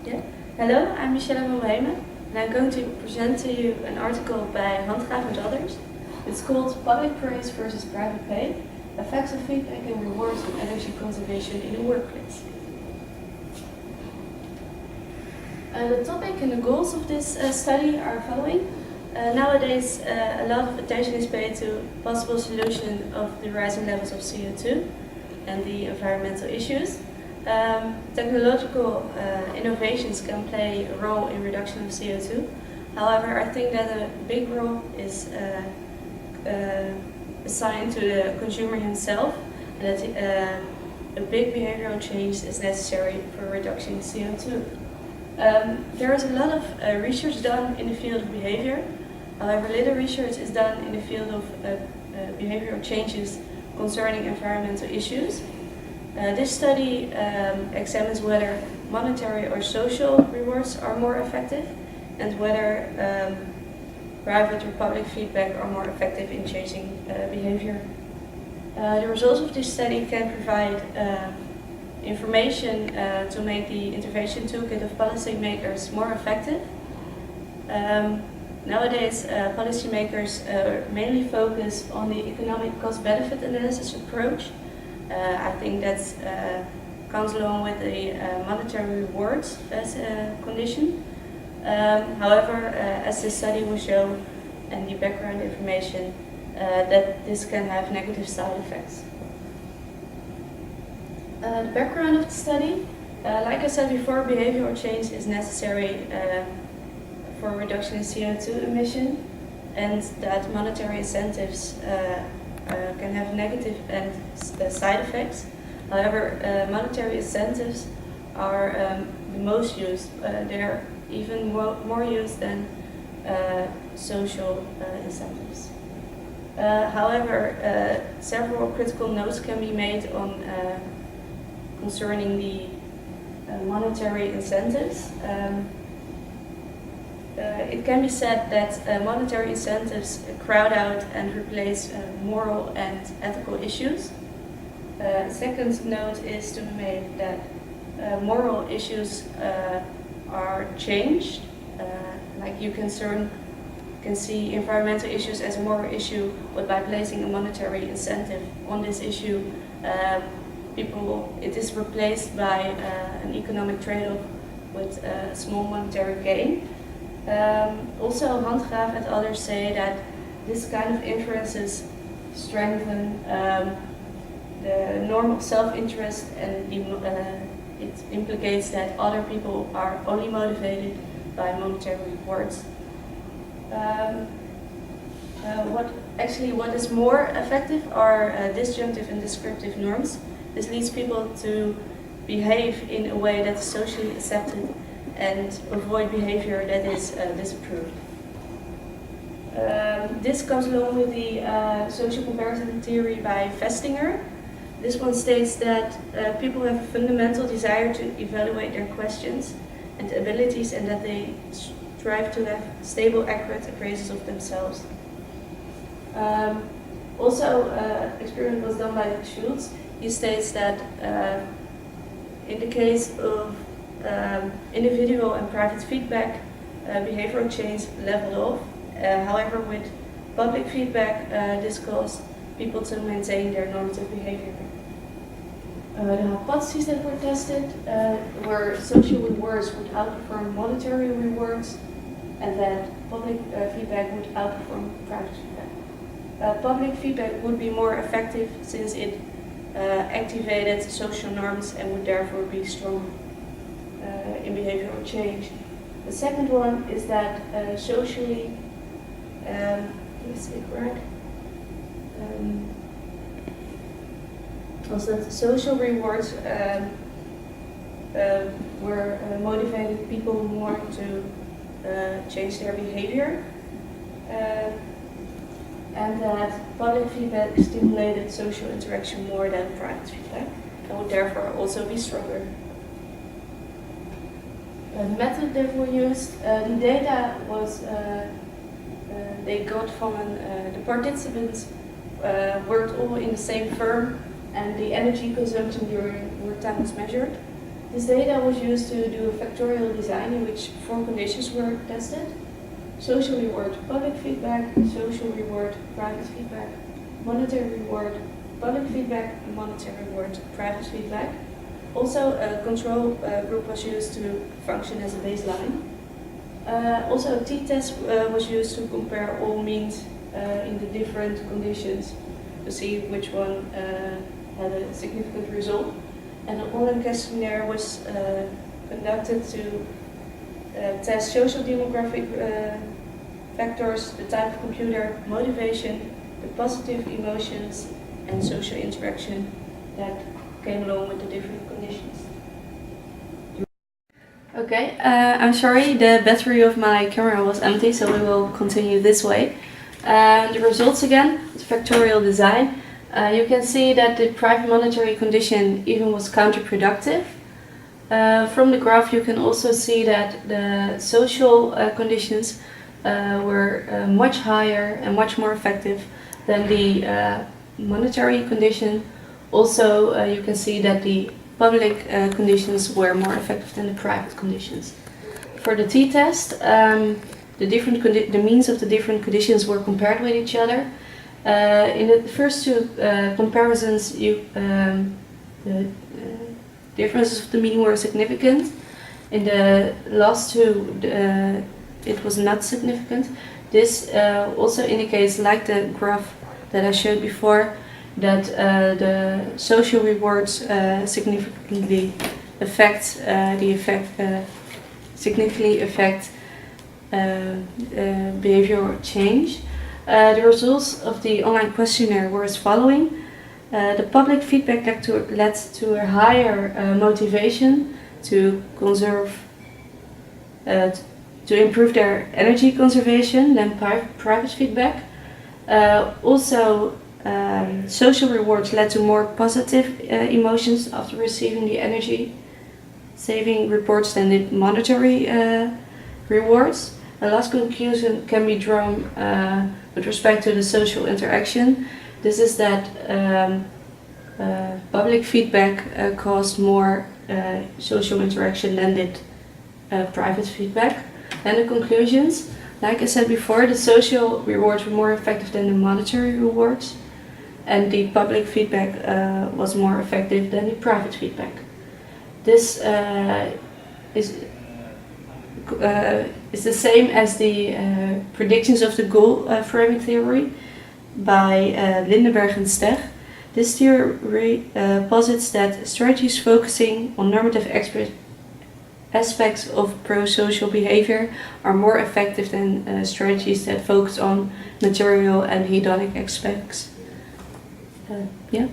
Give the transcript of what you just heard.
Yeah. Hello, I'm Michelle Boheemen, and I'm going to present to you an article by Handgraaf and others. It's called Public Praise versus Private Pay, Effects of Feedback and Rewards on Energy Conservation in the Workplace. The topic and the goals of this study are following. Nowadays, a lot of attention is paid to possible solution of the rising levels of CO2 and the environmental issues. Technological innovations can play a role in reduction of CO2. However, I think that a big role is assigned to the consumer himself, and that a big behavioral change is necessary for reducing CO2. There is a lot of research done in the field of behavior. However, little research is done in the field of behavioral changes concerning environmental issues. This study examines whether monetary or social rewards are more effective, and whether private or public feedback are more effective in changing behavior. The results of this study can provide information to make the intervention toolkit of policymakers more effective. Nowadays, policymakers mainly focus on the economic cost-benefit analysis approach. I think that comes along with the monetary rewards as a condition. However, as the study will show, and the background information, that this can have negative side effects. The background of the study, like I said before, behavioral change is necessary for reduction in CO2 emission, and that monetary incentives can have negative and side effects. However, monetary incentives are the most used. They're even more used than social incentives. However, several critical notes can be made on concerning the monetary incentives. It can be said that monetary incentives crowd out and replace moral and ethical issues. Second note is to be made that moral issues are changed. Like you can see environmental issues as a moral issue, but by placing a monetary incentive on this issue, it is replaced by an economic trade-off with a small monetary gain. Also, Handgraaf and others say that this kind of inferences strengthen the norm of self-interest, and it implicates that other people are only motivated by monetary rewards. What is more effective are disjunctive and descriptive norms. This leads people to behave in a way that is socially accepted and avoid behavior that is disapproved. This comes along with the social comparison theory by Festinger. This one states that people have a fundamental desire to evaluate their questions and abilities, and that they strive to have stable, accurate appraisals of themselves. Experiment was done by Schultz. He states that in the case of individual and private feedback, behavioral change leveled off. However, with public feedback, this caused people to maintain their normative behavior. The hypotheses that were tested were social rewards would outperform monetary rewards, and that public feedback would outperform private feedback. Public feedback would be more effective since it activated social norms and would therefore be stronger in behavioral change. The second one is that socially, also that social rewards were motivated people more to change their behavior, and that public feedback stimulated social interaction more than private feedback, and would therefore also be stronger. The method that were used, the data was they got from the participants worked all in the same firm, and the energy consumption during work time was measured. This data was used to do a factorial design in which 4 conditions were tested: social reward, public feedback; social reward, private feedback; monetary reward, public feedback; and monetary reward, private feedback. Also, a control group was used to function as a baseline. Also, a t-test was used to compare all means in the different conditions to see which one had a significant result. And an online questionnaire was conducted to test social demographic factors, the type of computer, motivation, the positive emotions, and social interaction that came along with the different conditions. Okay, I'm sorry, the battery of my camera was empty, so we will continue this way. The results again, the factorial design. You can see that the private monetary condition even was counterproductive. From the graph you can also see that the social conditions were much higher and much more effective than the monetary condition. Also you can see that the public conditions were more effective than the private conditions. For the t-test, the means of the different conditions were compared with each other. In the first 2 comparisons, the differences of the mean were significant. In the last 2, it was not significant. This also indicates, like the graph that I showed before, that the social rewards significantly affect behavioral change. The results of the online questionnaire were as following. The public feedback led to a higher motivation to conserve, to improve their energy conservation than private feedback. Also, social rewards led to more positive emotions after receiving the energy saving reports than the monetary rewards. A last conclusion can be drawn with respect to the social interaction. This is that public feedback caused more social interaction than did private feedback. And the conclusions, like I said before, the social rewards were more effective than the monetary rewards, and the public feedback was more effective than the private feedback. This is the same as the predictions of the goal framing theory by Lindenberg and Steg. This theory posits that strategies focusing on normative aspects of pro-social behavior are more effective than strategies that focus on material and hedonic aspects. Yeah.